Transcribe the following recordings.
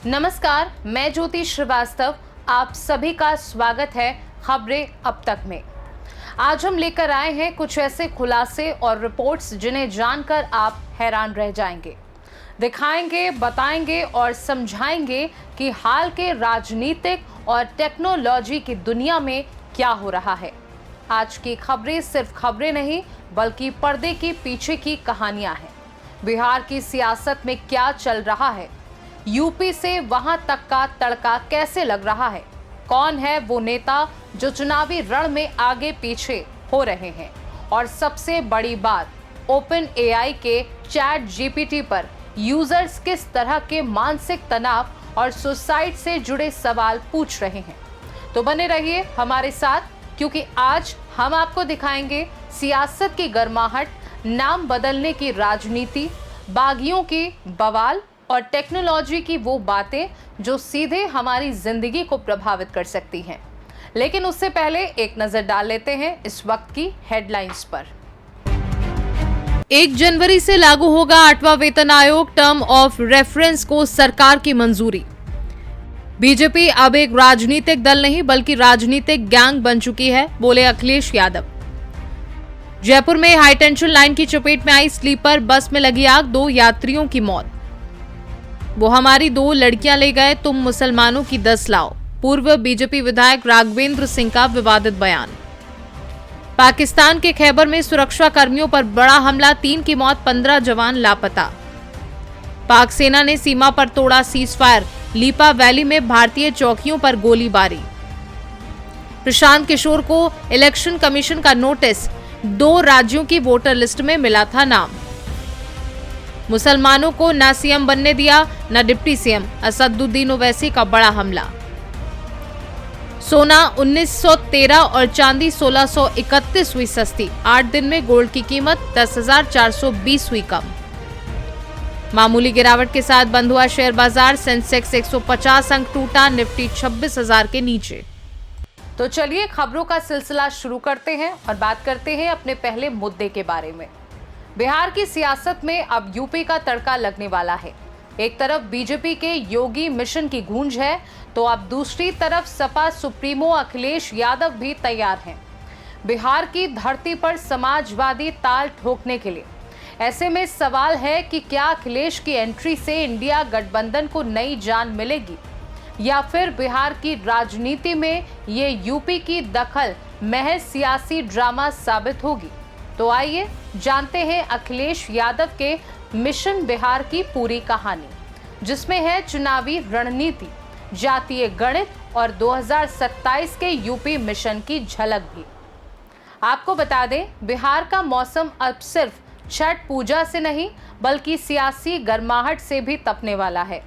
नमस्कार, मैं ज्योति श्रीवास्तव। आप सभी का स्वागत है खबरें अब तक में। आज हम लेकर आए हैं कुछ ऐसे खुलासे और रिपोर्ट्स जिन्हें जानकर आप हैरान रह जाएंगे। दिखाएंगे, बताएंगे और समझाएंगे कि हाल के राजनीतिक और टेक्नोलॉजी की दुनिया में क्या हो रहा है। आज की खबरें सिर्फ खबरें नहीं, बल्कि पर्दे के पीछे की कहानियां हैं। बिहार की सियासत में क्या चल रहा है, यूपी से वहां तक का तड़का कैसे लग रहा है, कौन है वो नेता जो चुनावी रण में आगे पीछे हो रहे हैं, और सबसे बड़ी बात, ओपन एआई के चैट जीपीटी पर यूजर्स किस तरह के मानसिक तनाव और सुसाइड से जुड़े सवाल पूछ रहे हैं। तो बने रहिए हमारे साथ, क्योंकि आज हम आपको दिखाएंगे सियासत की गर्माहट, नाम बदलने की राजनीति, बागियों की बवाल और टेक्नोलॉजी की वो बातें जो सीधे हमारी जिंदगी को प्रभावित कर सकती हैं। लेकिन उससे पहले एक नजर डाल लेते हैं इस वक्त की हेडलाइंस पर। 1 जनवरी से लागू होगा 8वां वेतन आयोग, टर्म ऑफ रेफरेंस को सरकार की मंजूरी। बीजेपी अब एक राजनीतिक दल नहीं बल्कि राजनीतिक गैंग बन चुकी है, बोले अखिलेश यादव। जयपुर में हाईटेंशन लाइन की चपेट में आई स्लीपर बस में लगी आग, 2 यात्रियों की मौत। वो हमारी 2 लड़कियां ले गए, तुम मुसलमानों की 10 लाओ। पूर्व बीजेपी विधायक राघवेंद्र सिंह का विवादित बयान। पाकिस्तान के खैबर में सुरक्षा कर्मियों पर बड़ा हमला, 3 की मौत, 15 जवान लापता। पाक सेना ने सीमा पर तोड़ा सीजफायर, लीपा वैली में भारतीय चौकियों पर गोलीबारी। प्रशांत किशोर को इलेक्शन कमीशन का नोटिस, 2 राज्यों की वोटर लिस्ट में मिला था नाम। मुसलमानों को न सीएम बनने दिया न डिप्टी सीएम, असदुद्दीन ओवैसी का बड़ा हमला। सोना 1913 और चांदी 1631 हुई सस्ती, 8 दिन में गोल्ड की कीमत 10,420 हुई कम। मामूली गिरावट के साथ बंद हुआ शेयर बाजार, सेंसेक्स 150 अंक टूटा, निफ्टी 26,000 के नीचे। तो चलिए खबरों का सिलसिला शुरू करते हैं और बात करते हैं अपने पहले मुद्दे के बारे में। बिहार की सियासत में अब यूपी का तड़का लगने वाला है। एक तरफ बीजेपी के योगी मिशन की गूंज है, तो अब दूसरी तरफ सपा सुप्रीमो अखिलेश यादव भी तैयार हैं बिहार की धरती पर समाजवादी ताल ठोकने के लिए। ऐसे में सवाल है कि क्या अखिलेश की एंट्री से इंडिया गठबंधन को नई जान मिलेगी, या फिर बिहार की राजनीति में ये यूपी की दखल महज सियासी ड्रामा साबित होगी। तो आइए जानते हैं अखिलेश यादव के मिशन बिहार की पूरी कहानी, जिसमें है चुनावी रणनीति, जातीय गणित और 2027 के यूपी मिशन की झलक भी। आपको बता दें, बिहार का मौसम अब सिर्फ छठ पूजा से नहीं बल्कि सियासी गर्माहट से भी तपने वाला है।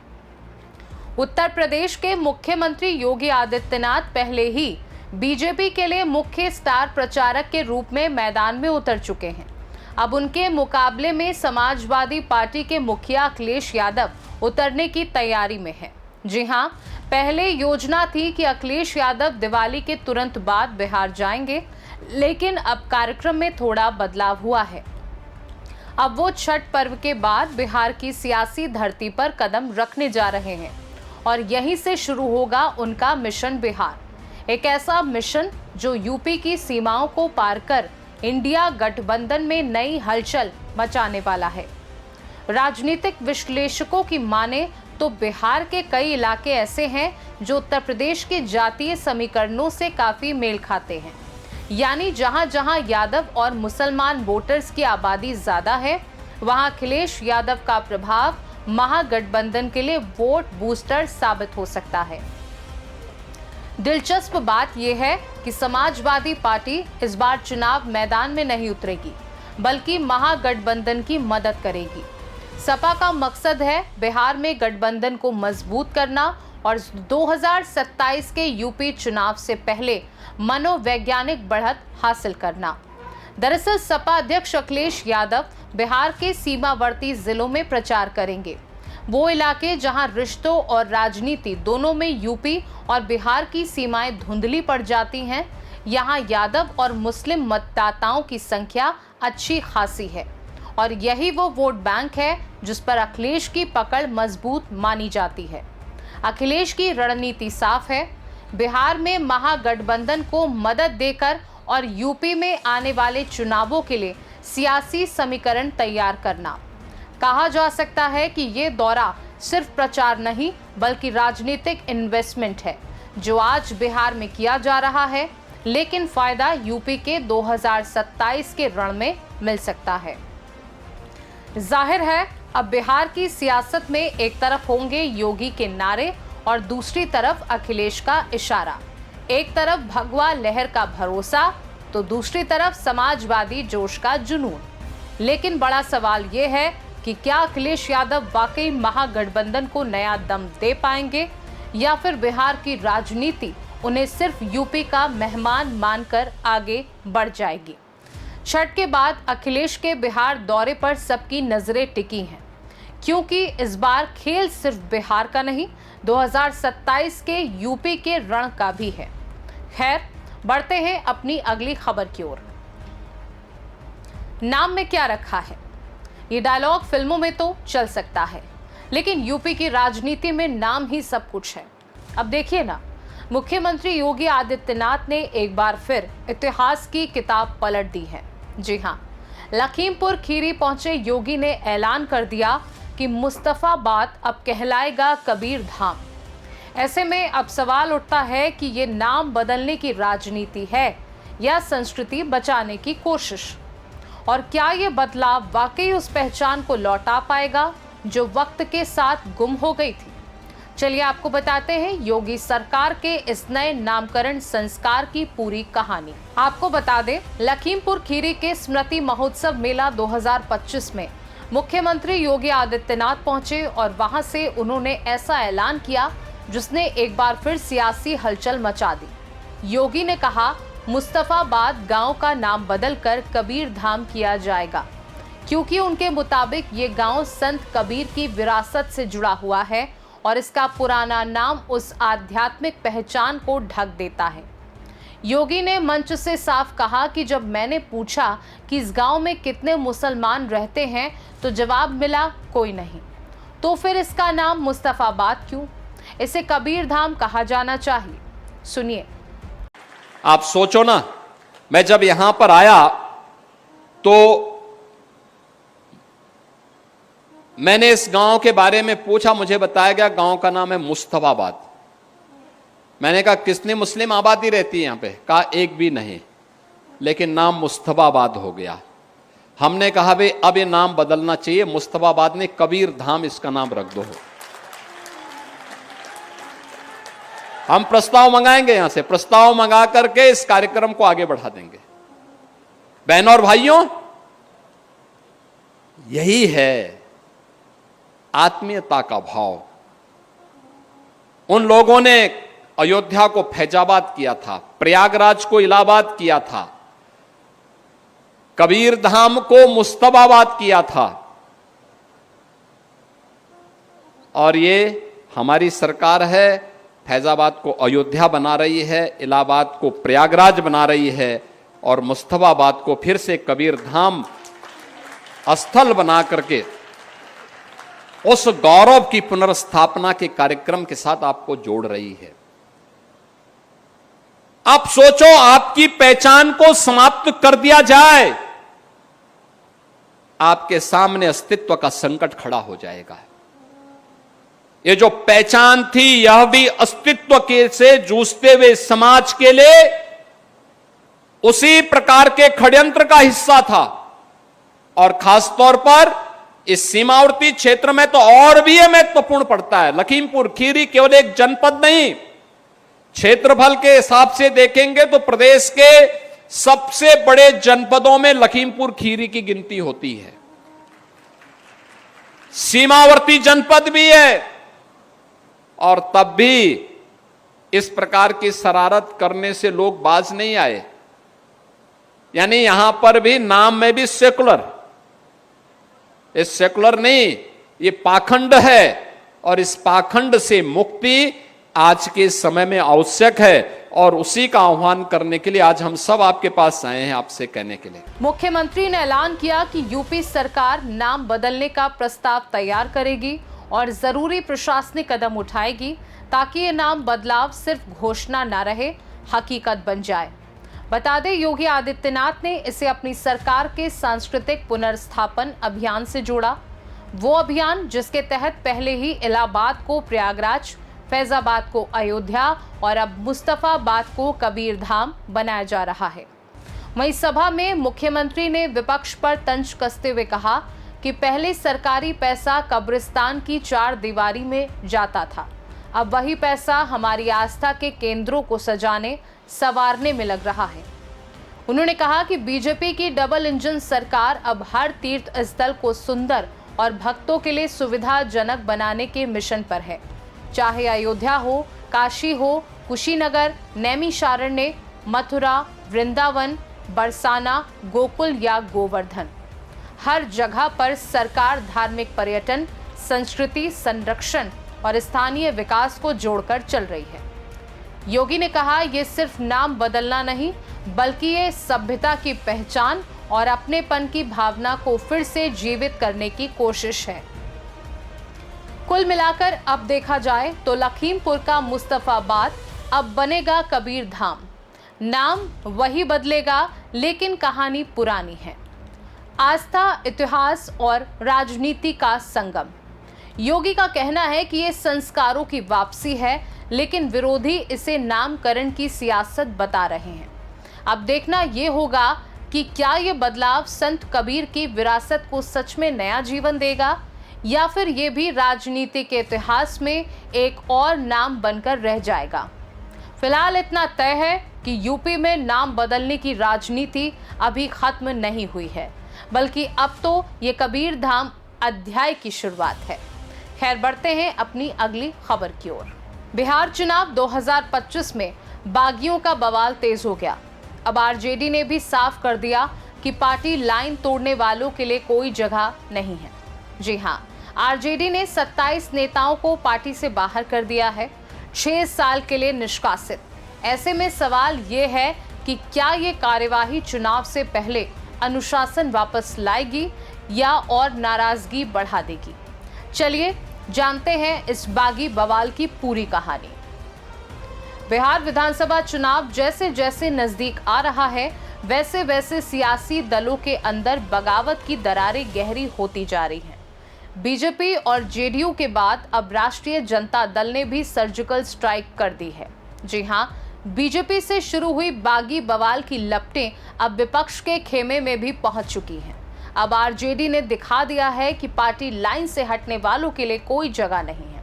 उत्तर प्रदेश के मुख्यमंत्री योगी आदित्यनाथ पहले ही बीजेपी के लिए मुख्य स्टार प्रचारक के रूप में मैदान में उतर चुके हैं। अब उनके मुकाबले में समाजवादी पार्टी के मुखिया अखिलेश यादव उतरने की तैयारी में है। जी हां, पहले योजना थी कि अखिलेश यादव दिवाली के तुरंत बाद बिहार जाएंगे, लेकिन अब कार्यक्रम में थोड़ा बदलाव हुआ है। अब वो छठ पर्व के बाद बिहार की सियासी धरती पर कदम रखने जा रहे हैं और यहीं से शुरू होगा उनका मिशन बिहार। एक ऐसा मिशन जो यूपी की सीमाओं को पार कर इंडिया गठबंधन में नई हलचल मचाने वाला है। राजनीतिक विश्लेषकों की माने तो बिहार के कई इलाके ऐसे हैं जो उत्तर प्रदेश के जातीय समीकरणों से काफी मेल खाते हैं। यानी जहां जहां यादव और मुसलमान वोटर्स की आबादी ज्यादा है, वहां अखिलेश यादव का प्रभाव महागठबंधन के लिए वोट बूस्टर साबित हो सकता है। दिलचस्प बात यह है कि समाजवादी पार्टी इस बार चुनाव मैदान में नहीं उतरेगी, बल्कि महागठबंधन की मदद करेगी। सपा का मकसद है बिहार में गठबंधन को मजबूत करना और 2027 के यूपी चुनाव से पहले मनोवैज्ञानिक बढ़त हासिल करना। दरअसल सपा अध्यक्ष अखिलेश यादव बिहार के सीमावर्ती जिलों में प्रचार करेंगे। वो इलाके जहां रिश्तों और राजनीति दोनों में यूपी और बिहार की सीमाएं धुंधली पड़ जाती हैं, यहां यादव और मुस्लिम मतदाताओं की संख्या अच्छी खासी है और यही वो वोट बैंक है जिस पर अखिलेश की पकड़ मजबूत मानी जाती है। अखिलेश की रणनीति साफ है, बिहार में महागठबंधन को मदद देकर और यूपी में आने वाले चुनावों के लिए सियासी समीकरण तैयार करना। कहा जा सकता है कि ये दौरा सिर्फ प्रचार नहीं बल्कि राजनीतिक इन्वेस्टमेंट है जो आज बिहार में किया जा रहा है, लेकिन फायदा यूपी के 2027 के रण में मिल सकता है। जाहिर है अब बिहार की सियासत में एक तरफ होंगे योगी के नारे और दूसरी तरफ अखिलेश का इशारा। एक तरफ भगवा लहर का भरोसा तो दूसरी तरफ समाजवादी जोश का जुनून। लेकिन बड़ा सवाल यह है कि क्या अखिलेश यादव वाकई महागठबंधन को नया दम दे पाएंगे या फिर बिहार की राजनीति उन्हें सिर्फ यूपी का मेहमान मानकर आगे बढ़ जाएगी। छठ के बाद अखिलेश के बिहार दौरे पर सबकी नजरें टिकी हैं, क्योंकि इस बार खेल सिर्फ बिहार का नहीं 2027 के यूपी के रण का भी है। खैर, बढ़ते हैं अपनी अगली खबर की ओर। नाम में क्या रखा है? ये डायलॉग फिल्मों में तो चल सकता है, लेकिन यूपी की राजनीति में नाम ही सब कुछ है। अब देखिए ना, मुख्यमंत्री योगी आदित्यनाथ ने एक बार फिर इतिहास की किताब पलट दी है। जी हां, लखीमपुर खीरी पहुंचे योगी ने ऐलान कर दिया कि मुस्तफाबाद अब कहलाएगा कबीर धाम। ऐसे में अब सवाल उठता है कि ये नाम बदलने की राजनीति है या संस्कृति बचाने की कोशिश, और क्या ये बदलाव वाकई उस पहचान को लौटा पाएगा जो वक्त के साथ गुम हो गई थी। चलिए आपको बताते हैं योगी सरकार के इस नए नामकरण संस्कार की पूरी कहानी। आपको बता दें, लखीमपुर खीरी के स्मृति महोत्सव मेला 2025 में मुख्यमंत्री योगी आदित्यनाथ पहुंचे और वहां से उन्होंने ऐसा ऐलान किया जिसने एक बार फिर सियासी हलचल मचा दी। योगी ने कहा, मुस्तफाबाद गांव का नाम बदलकर कबीर धाम किया जाएगा, क्योंकि उनके मुताबिक ये गांव संत कबीर की विरासत से जुड़ा हुआ है और इसका पुराना नाम उस आध्यात्मिक पहचान को ढक देता है। योगी ने मंच से साफ कहा कि जब मैंने पूछा कि इस गांव में कितने मुसलमान रहते हैं तो जवाब मिला कोई नहीं, तो फिर इसका नाम मुस्तफाबाद क्यों? इसे कबीर धाम कहा जाना चाहिए। सुनिए। आप सोचो ना, मैं जब यहां पर आया तो मैंने इस गांव के बारे में पूछा, मुझे बताया गया गांव का नाम है मुस्तफाबाद। मैंने कहा कितनी मुस्लिम आबादी रहती है यहां पे? कहा एक भी नहीं, लेकिन नाम मुस्तफाबाद हो गया। हमने कहा भाई अब ये नाम बदलना चाहिए, मुस्तफाबाद ने कबीर धाम इसका नाम रख दो। हम प्रस्ताव मंगाएंगे, यहां से प्रस्ताव मंगा करके इस कार्यक्रम को आगे बढ़ा देंगे। बहनों और भाइयों, यही है आत्मीयता का भाव। उन लोगों ने अयोध्या को फैजाबाद किया था, प्रयागराज को इलाहाबाद किया था, कबीर धाम को मुस्तफाबाद किया था, और ये हमारी सरकार है, फैजाबाद को अयोध्या बना रही है, इलाहाबाद को प्रयागराज बना रही है और मुस्तफाबाद को फिर से कबीर धाम स्थल बना करके उस गौरव की पुनर्स्थापना के कार्यक्रम के साथ आपको जोड़ रही है। आप सोचो, आपकी पहचान को समाप्त कर दिया जाए, आपके सामने अस्तित्व का संकट खड़ा हो जाएगा। ये जो पहचान थी, यह भी अस्तित्व के से जूझते हुए समाज के लिए उसी प्रकार के षड्यंत्र का हिस्सा था। और खासतौर पर इस सीमावर्ती क्षेत्र में तो और भी यह महत्वपूर्ण पड़ता है। लखीमपुर खीरी केवल एक जनपद नहीं, क्षेत्रफल के हिसाब से देखेंगे तो प्रदेश के सबसे बड़े जनपदों में लखीमपुर खीरी की गिनती होती है। सीमावर्ती जनपद भी है, और तब भी इस प्रकार की शरारत करने से लोग बाज नहीं आए। यानी यहां पर भी नाम में भी सेकुलर, ये सेकुलर नहीं, ये पाखंड है, और इस पाखंड से मुक्ति आज के समय में आवश्यक है। और उसी का आह्वान करने के लिए आज हम सब आपके पास आए हैं, आपसे कहने के लिए। मुख्यमंत्री ने ऐलान किया कि यूपी सरकार नाम बदलने का प्रस्ताव तैयार करेगी और जरूरी प्रशासनिक कदम उठाएगी ताकि ये नाम बदलाव सिर्फ घोषणा न रहे, हकीकत बन जाए। बता दें, योगी आदित्यनाथ ने इसे अपनी सरकार के सांस्कृतिक पुनर्स्थापन अभियान से जोड़ा। वो अभियान जिसके तहत पहले ही इलाहाबाद को प्रयागराज, फैजाबाद को अयोध्या और अब मुस्तफाबाद को कबीरधाम बनाया जा रहा है। वहीं सभा में मुख्यमंत्री ने विपक्ष पर तंज कसते हुए कहा कि पहले सरकारी पैसा कब्रिस्तान की चार दीवारी में जाता था, अब वही पैसा हमारी आस्था के केंद्रों को सजाने संवारने में लग रहा है। उन्होंने कहा कि बीजेपी की डबल इंजन सरकार अब हर तीर्थ स्थल को सुंदर और भक्तों के लिए सुविधाजनक बनाने के मिशन पर है, चाहे अयोध्या हो, काशी हो, कुशीनगर, नैमिषारण्य, मथुरा, वृंदावन, बरसाना, गोकुल या गोवर्धन। हर जगह पर सरकार धार्मिक पर्यटन, संस्कृति संरक्षण और स्थानीय विकास को जोड़कर चल रही है। योगी ने कहा, ये सिर्फ नाम बदलना नहीं, बल्कि ये सभ्यता की पहचान और अपनेपन की भावना को फिर से जीवित करने की कोशिश है। कुल मिलाकर अब देखा जाए तो लखीमपुर का मुस्तफाबाद अब बनेगा कबीरधाम। नाम वही बदलेगा, लेकिन कहानी पुरानी है। आस्था, इतिहास और राजनीति का संगम। योगी का कहना है कि ये संस्कारों की वापसी है, लेकिन विरोधी इसे नामकरण की सियासत बता रहे हैं। अब देखना ये होगा कि क्या ये बदलाव संत कबीर की विरासत को सच में नया जीवन देगा, या फिर ये भी राजनीति के इतिहास में एक और नाम बनकर रह जाएगा। फिलहाल इतना तय है कि यूपी में नाम बदलने की राजनीति अभी खत्म नहीं हुई है, बल्कि अब तो ये कबीरधाम अध्याय की शुरुआत है। खैर, बढ़ते हैं अपनी अगली खबर की ओर। बिहार चुनाव 2025 में बागियों का बवाल तेज हो गया। अब आरजेडी ने भी साफ कर दिया कि पार्टी लाइन तोड़ने वालों के लिए कोई जगह नहीं है। जी हां, आरजेडी ने 27 नेताओं को पार्टी से बाहर कर दिया है, 6 साल के लिए निष्कासित। ऐसे में सवाल ये है कि क्या ये कार्यवाही चुनाव से पहले अनुशासन वापस लाएगी या और नाराजगी बढ़ा देगी। चलिए जानते हैं इस बागी बवाल की पूरी कहानी। बिहार विधानसभा चुनाव जैसे जैसे नजदीक आ रहा है, वैसे वैसे सियासी दलों के अंदर बगावत की दरारें गहरी होती जा रही हैं। बीजेपी और जेडीयू के बाद अब राष्ट्रीय जनता दल ने भी सर्जिकल स्ट्राइक कर दी है। जी हां, बीजेपी से शुरू हुई बागी बवाल की लपटें अब विपक्ष के खेमे में भी पहुंच चुकी हैं। अब आरजेडी ने दिखा दिया है कि पार्टी लाइन से हटने वालों के लिए कोई जगह नहीं है।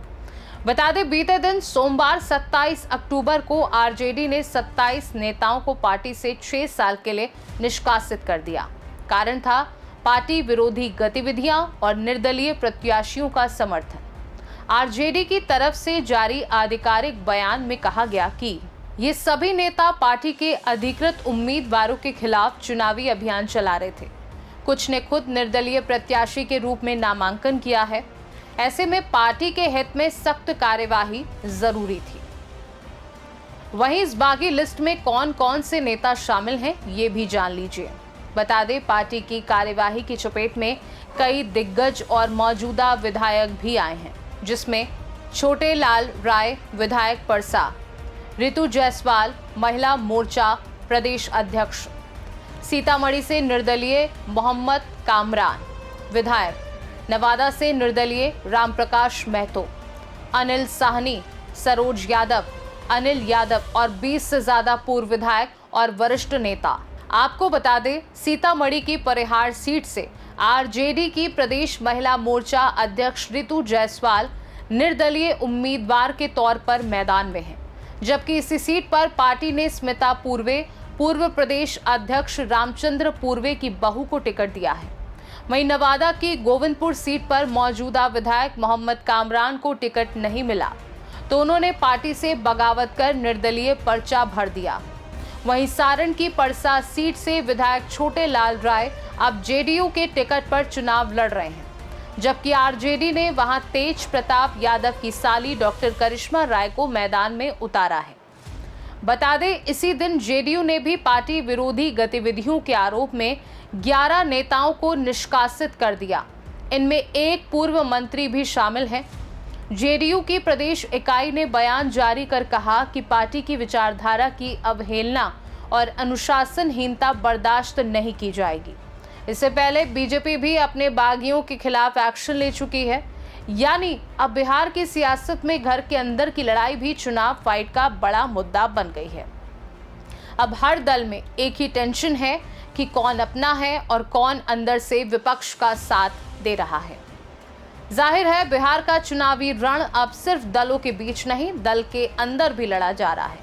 बता दें, बीते दिन सोमवार 27 अक्टूबर को आरजेडी ने 27 नेताओं को पार्टी से 6 साल के लिए निष्कासित कर दिया। कारण था पार्टी विरोधी गतिविधियां और निर्दलीय प्रत्याशियों का समर्थन। आरजेडी की तरफ से जारी आधिकारिक बयान में कहा गया कि ये सभी नेता पार्टी के अधिकृत उम्मीदवारों के खिलाफ चुनावी अभियान चला रहे थे। कुछ ने खुद निर्दलीय प्रत्याशी के रूप में नामांकन किया है। ऐसे में पार्टी के हित में सख्त कार्यवाही जरूरी थी। वहीं इस बागी लिस्ट में कौन कौन से नेता शामिल हैं, ये भी जान लीजिए। बता दें, पार्टी की कार्यवाही की चपेट में कई दिग्गज और मौजूदा विधायक भी आए हैं, जिसमें छोटे लाल राय विधायक परसा, रितु जायसवाल महिला मोर्चा प्रदेश अध्यक्ष, सीतामढ़ी से निर्दलीय मोहम्मद कामरान विधायक, नवादा से निर्दलीय रामप्रकाश महतो, अनिल साहनी, सरोज यादव, अनिल यादव और 20 से ज्यादा पूर्व विधायक और वरिष्ठ नेता। आपको बता दें, सीतामढ़ी की परिहार सीट से आरजेडी की प्रदेश महिला मोर्चा अध्यक्ष रितु जायसवाल निर्दलीय उम्मीदवार के तौर पर मैदान में हैं, जबकि इसी सीट पर पार्टी ने स्मिता पूर्वे पूर्व प्रदेश अध्यक्ष रामचंद्र पूर्वे की बहू को टिकट दिया है। वहीं नवादा की गोविंदपुर सीट पर मौजूदा विधायक मोहम्मद कामरान को टिकट नहीं मिला, तो उन्होंने पार्टी से बगावत कर निर्दलीय पर्चा भर दिया। वहीं सारण की परसा सीट से विधायक छोटे लाल राय अब जेडीयू के टिकट पर चुनाव लड़ रहे हैं, जबकि आरजेडी ने वहां तेज प्रताप यादव की साली डॉक्टर करिश्मा राय को मैदान में उतारा है। बता दें, इसी दिन जेडीयू ने भी पार्टी विरोधी गतिविधियों के आरोप में 11 नेताओं को निष्कासित कर दिया। इनमें एक पूर्व मंत्री भी शामिल है। जेडीयू की प्रदेश इकाई ने बयान जारी कर कहा कि पार्टी की विचारधारा की अवहेलना और अनुशासनहीनता बर्दाश्त नहीं की जाएगी। इससे पहले बीजेपी भी अपने बागियों के खिलाफ एक्शन ले चुकी है। यानी अब बिहार की सियासत में घर के अंदर की लड़ाई भी चुनाव फाइट का बड़ा मुद्दा बन गई है। अब हर दल में एक ही टेंशन है कि कौन अपना है और कौन अंदर से विपक्ष का साथ दे रहा है। जाहिर है बिहार का चुनावी रण अब सिर्फ दलों के बीच नहीं, दल के अंदर भी लड़ा जा रहा है।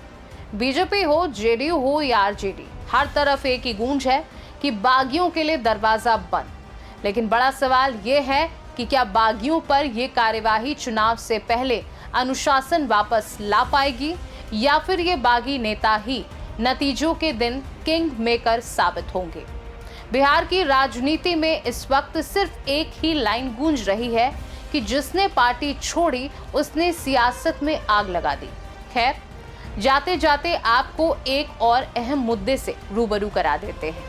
बीजेपी हो, जेडीयू हो या आरजेडी, हर तरफ एक ही गूंज है कि बागियों के लिए दरवाजा बंद। लेकिन बड़ा सवाल ये है कि क्या बागियों पर यह कार्यवाही चुनाव से पहले अनुशासन वापस ला पाएगी या फिर ये बागी नेता ही नतीजों के दिन किंग मेकर साबित होंगे। बिहार की राजनीति में इस वक्त सिर्फ एक ही लाइन गूंज रही है कि जिसने पार्टी छोड़ी उसने सियासत में आग लगा दी। खैर, जाते जाते आपको एक और अहम मुद्दे से रूबरू करा देते हैं।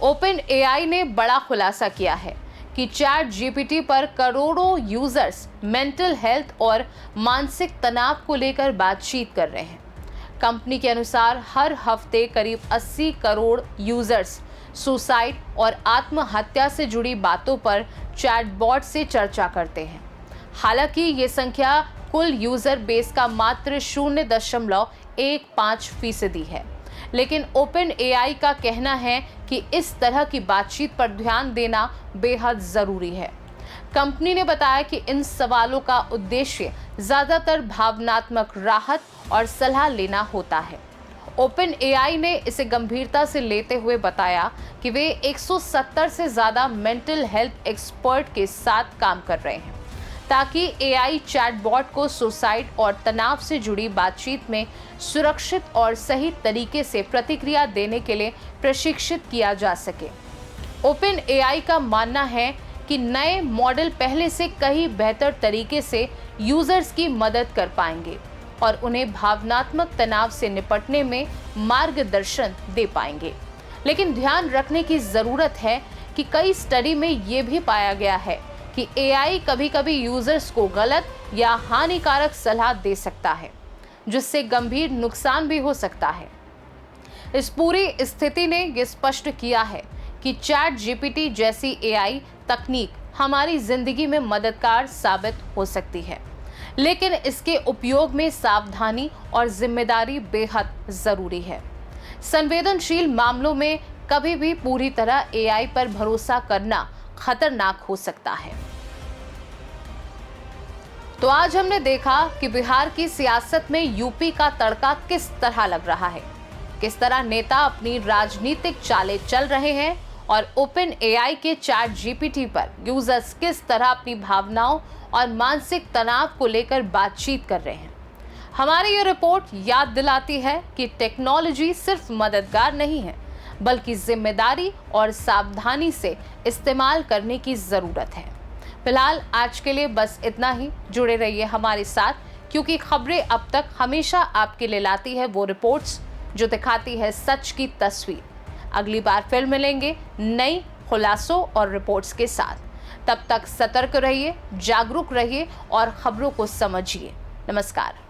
ओपन एआई ने बड़ा खुलासा किया है कि चैट जीपीटी पर करोड़ों यूजर्स मेंटल हेल्थ और मानसिक तनाव को लेकर बातचीट कर रहे हैं। कंपनी के अनुसार हर हफ्ते करीब 80 करोड़ यूजर्स सुसाइड और आत्महत्या से जुड़ी बातों पर चैटबॉट से चर्चा करते हैं। हालांकि ये संख्या कुल यूजर बेस का मात्र 0.15% है, लेकिन ओपन एआई का कहना है कि इस तरह की बातचीत पर ध्यान देना बेहद जरूरी है। कंपनी ने बताया कि इन सवालों का उद्देश्य ज्यादातर भावनात्मक राहत और सलाह लेना होता है। ओपन एआई ने इसे गंभीरता से लेते हुए बताया कि वे 170 से ज्यादा मेंटल हेल्थ एक्सपर्ट के साथ काम कर रहे हैं ताकि एआई चैटबॉट को सुसाइड और तनाव से जुड़ी बातचीत में सुरक्षित और सही तरीके से प्रतिक्रिया देने के लिए प्रशिक्षित किया जा सके। ओपन एआई का मानना है कि नए मॉडल पहले से कहीं बेहतर तरीके से यूजर्स की मदद कर पाएंगे और उन्हें भावनात्मक तनाव से निपटने में मार्गदर्शन दे पाएंगे। लेकिन ध्यान रखने की जरूरत है कि कई स्टडी में ये भी पाया गया है कि एआई कभी-कभी यूजर्स को गलत या हानिकारक सलाह दे सकता है, जिससे गंभीर नुकसान भी हो सकता है। इस पूरी स्थिति ने यह स्पष्ट किया है कि चैट जीपीटी जैसी एआई तकनीक हमारी जिंदगी में मददगार साबित हो सकती है, लेकिन इसके उपयोग में सावधानी और जिम्मेदारी बेहद जरूरी है। संवेदनशील मामलों में कभी भी पूरी तरह एआई पर भरोसा करना खतरनाक हो सकता है। तो आज हमने देखा कि बिहार की सियासत में यूपी का तड़का किस तरह लग रहा है, किस तरह नेता अपनी राजनीतिक चालें चल रहे हैं और ओपन एआई के चैट जीपीटी पर यूजर्स किस तरह अपनी भावनाओं और मानसिक तनाव को लेकर बातचीत कर रहे हैं। हमारी ये रिपोर्ट याद दिलाती है कि टेक्नोलॉजी सिर्फ मददगार नहीं है, बल्कि जिम्मेदारी और सावधानी से इस्तेमाल करने की जरूरत है। फिलहाल आज के लिए बस इतना ही। जुड़े रहिए हमारे साथ, क्योंकि खबरें अब तक हमेशा आपके लिए लाती है वो रिपोर्ट्स जो दिखाती है सच की तस्वीर। अगली बार फिर मिलेंगे नई खुलासों और रिपोर्ट्स के साथ। तब तक सतर्क रहिए, जागरूक रहिए और खबरों को समझिए। नमस्कार।